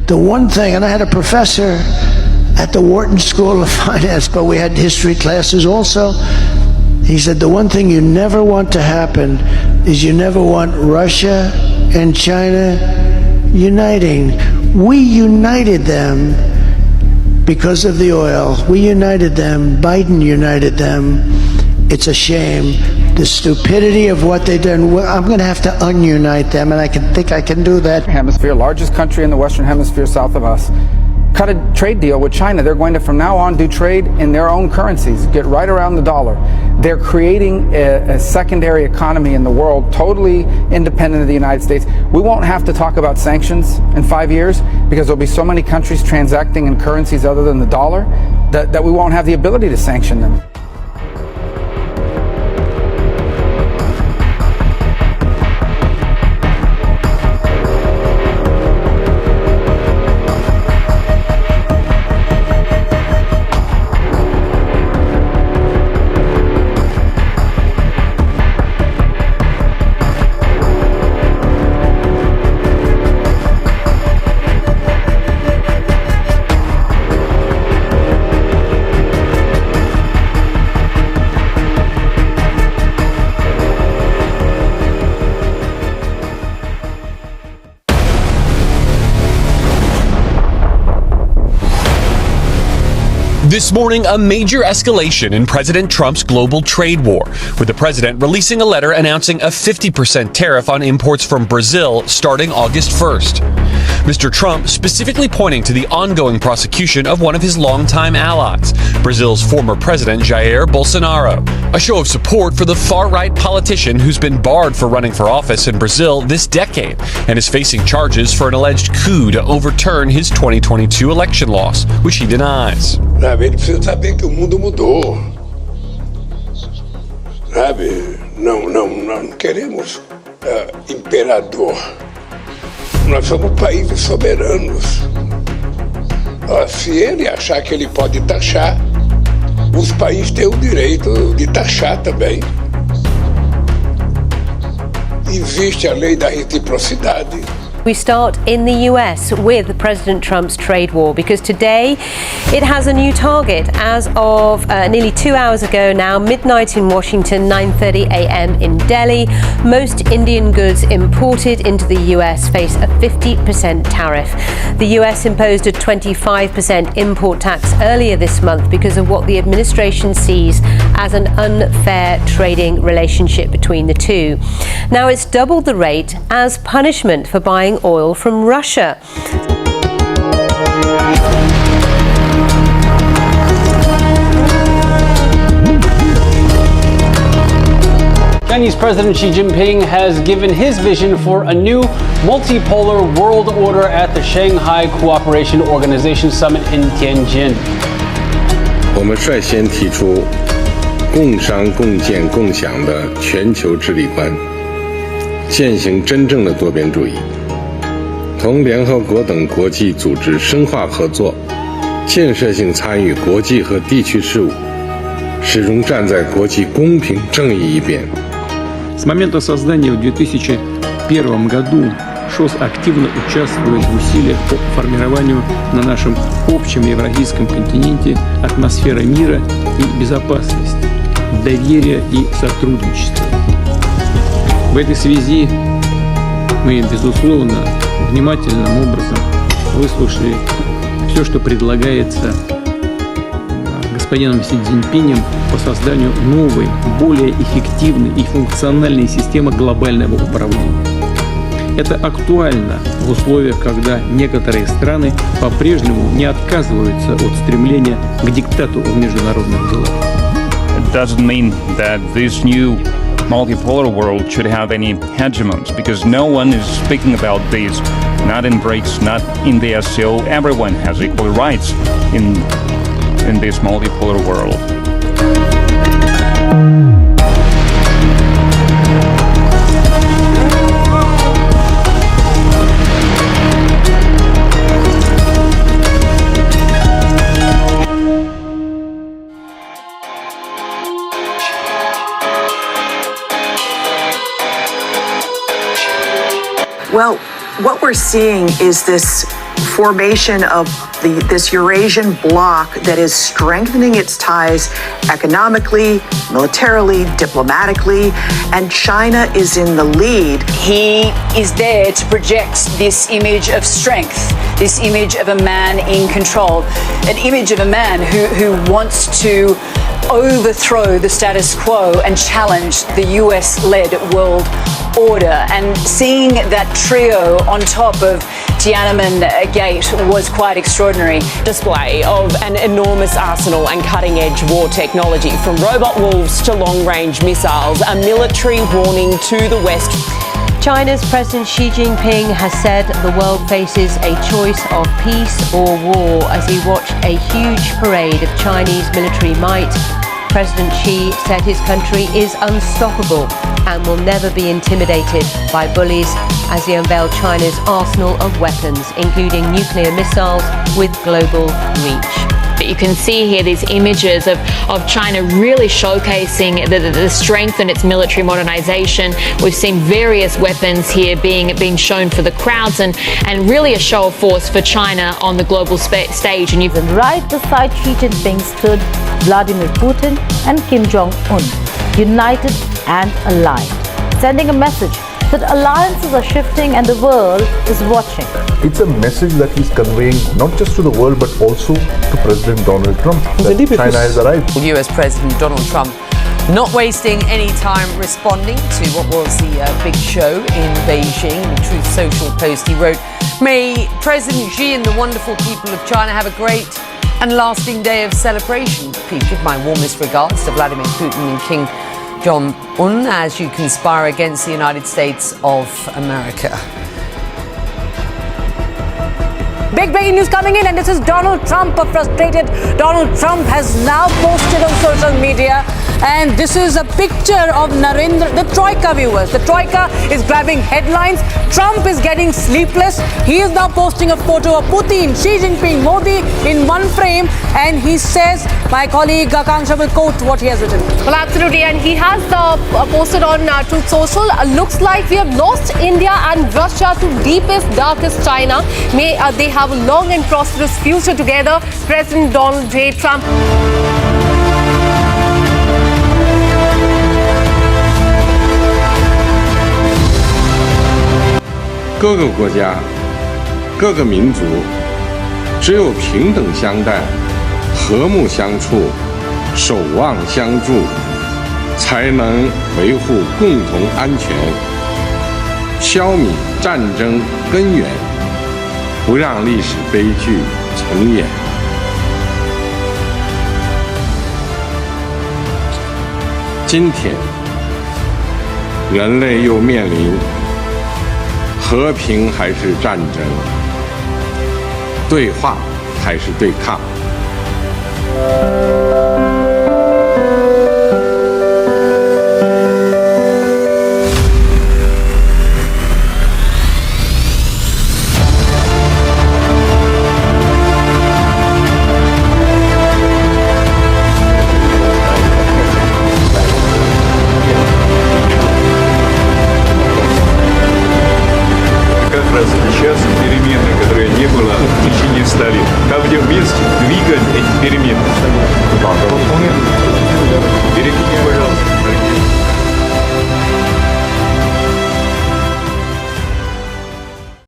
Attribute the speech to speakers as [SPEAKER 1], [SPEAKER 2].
[SPEAKER 1] the one thing, and I had a professor at the Wharton School of Finance, but we had history classes also. He said the one thing you never want to happen is you never want Russia and China uniting. We united them because of the oil. We united them. Biden united them. It's a shame. The stupidity of what they've done. I'm going to have to ununite them, and I think I can do that.
[SPEAKER 2] Hemisphere, largest country in the Western Hemisphere south of us, cut a trade deal with China. They're going to, from now on, do trade in their own currencies, get right around the dollar. They're creating a secondary economy in the world, totally independent of the United States. We won't have to talk about sanctions in 5 years because there'll be so many countries transacting in currencies other than the dollar that we won't have the ability to sanction them.
[SPEAKER 3] This morning, a major escalation in President Trump's global trade war, with the president releasing a letter announcing a 50% tariff on imports from Brazil starting August 1st. Mr. Trump specifically pointing to the ongoing prosecution of one of his longtime allies, Brazil's former president Jair Bolsonaro. A show of support for the far-right politician who's been barred for running for office in Brazil this decade and is facing charges for an alleged coup to overturn his 2022 election loss, which he denies.
[SPEAKER 4] Ele precisa saber que o mundo mudou. Não queremos imperador. Nós somos países soberanos. Se ele achar que ele pode taxar, os países têm o direito de taxar também. Existe a lei da reciprocidade.
[SPEAKER 5] We start in the US with President Trump's trade war because today it has a new target as of nearly 2 hours ago now, midnight in Washington, 9:30 a.m. in Delhi. Most Indian goods imported into the US face a 50% tariff. The US imposed a 25% import tax earlier this month because of what the administration sees as an unfair trading relationship between the two. Now it's doubled the rate as punishment for buying oil from Russia.
[SPEAKER 6] Chinese President Xi Jinping has given his vision for a new multipolar world order at the Shanghai Cooperation Organization Summit in Tianjin.
[SPEAKER 7] 我们率先提出共商共建共享的全球治理观，践行真正的多边主义，同联合国等国际组织深化合作，建设性参与国际和地区事务，始终站在国际公平正义一边。
[SPEAKER 8] С момента создания в 2001 году ШОС активно участвует в усилиях по формированию на нашем общем евразийском континенте атмосферы мира и безопасности, доверия и сотрудничества. В этой связи мы, безусловно, внимательным образом выслушали все, что предлагается господином Си Цзиньпинем по созданию новой, более эффективной и функциональной системы глобального управления. Это актуально в условиях, когда некоторые страны по-прежнему не отказываются от стремления к диктату в международных делах.
[SPEAKER 9] It doesn't mean that this new multipolar world should have any hegemons, because no one is speaking about this, not in BRICS, not in the SCO. Everyone has equal rights in this multipolar world.
[SPEAKER 10] Well, what we're seeing is this formation of this Eurasian bloc that is strengthening its ties economically, militarily, diplomatically, and China is in the lead.
[SPEAKER 11] He is there to project this image of strength, this image of a man in control, an image of a man who wants to overthrow the status quo and challenge the US-led world order. And seeing that trio on top of Tiananmen Gate was quite extraordinary.
[SPEAKER 12] Display of an enormous arsenal and cutting-edge war technology, from robot wolves to long-range missiles, a military warning to the West.
[SPEAKER 5] China's President Xi Jinping has said the world faces a choice of peace or war as he watched a huge parade of Chinese military might. President Xi said his country is unstoppable and will never be intimidated by bullies as he unveiled China's arsenal of weapons, including nuclear missiles with global reach.
[SPEAKER 13] You can see here these images of China really showcasing the strength in its military modernization. We've seen various weapons here being shown for the crowds and really a show of force for China on the global stage. And
[SPEAKER 14] right beside Xi Jinping stood Vladimir Putin and Kim Jong-un, united and aligned, sending a message that alliances are shifting and the world is watching.
[SPEAKER 15] It's a message that he's conveying not just to the world but also to President Donald Trump that China has arrived.
[SPEAKER 16] US President Donald Trump not wasting any time responding to what was the big show in Beijing. In the Truth Social post he wrote, "May President Xi and the wonderful people of China have a great and lasting day of celebration. Please give my warmest regards to Vladimir Putin and King Jong-un as you conspire against the United States of America."
[SPEAKER 17] Big breaking news coming in, and this is Donald Trump. A frustrated Donald Trump has now posted on social media, and this is a picture of Narendra, the Troika viewers. The Troika is grabbing headlines. Trump is getting sleepless. He is now posting a photo of Putin, Xi Jinping, Modi in one frame, and he says, my colleague Akanksha will quote what he has written.
[SPEAKER 18] Well, absolutely, and he has posted on Truth Social, looks like we have lost India and Russia to deepest, darkest China. May they have a long and prosperous future together. President Donald J. Trump.
[SPEAKER 7] 各个国家、各个民族，只有平等相待、和睦相处、守望相助，才能维护共同安全，消弭战争根源，不让历史悲剧重演。今天，人类又面临和平还是战争，对话还是对抗。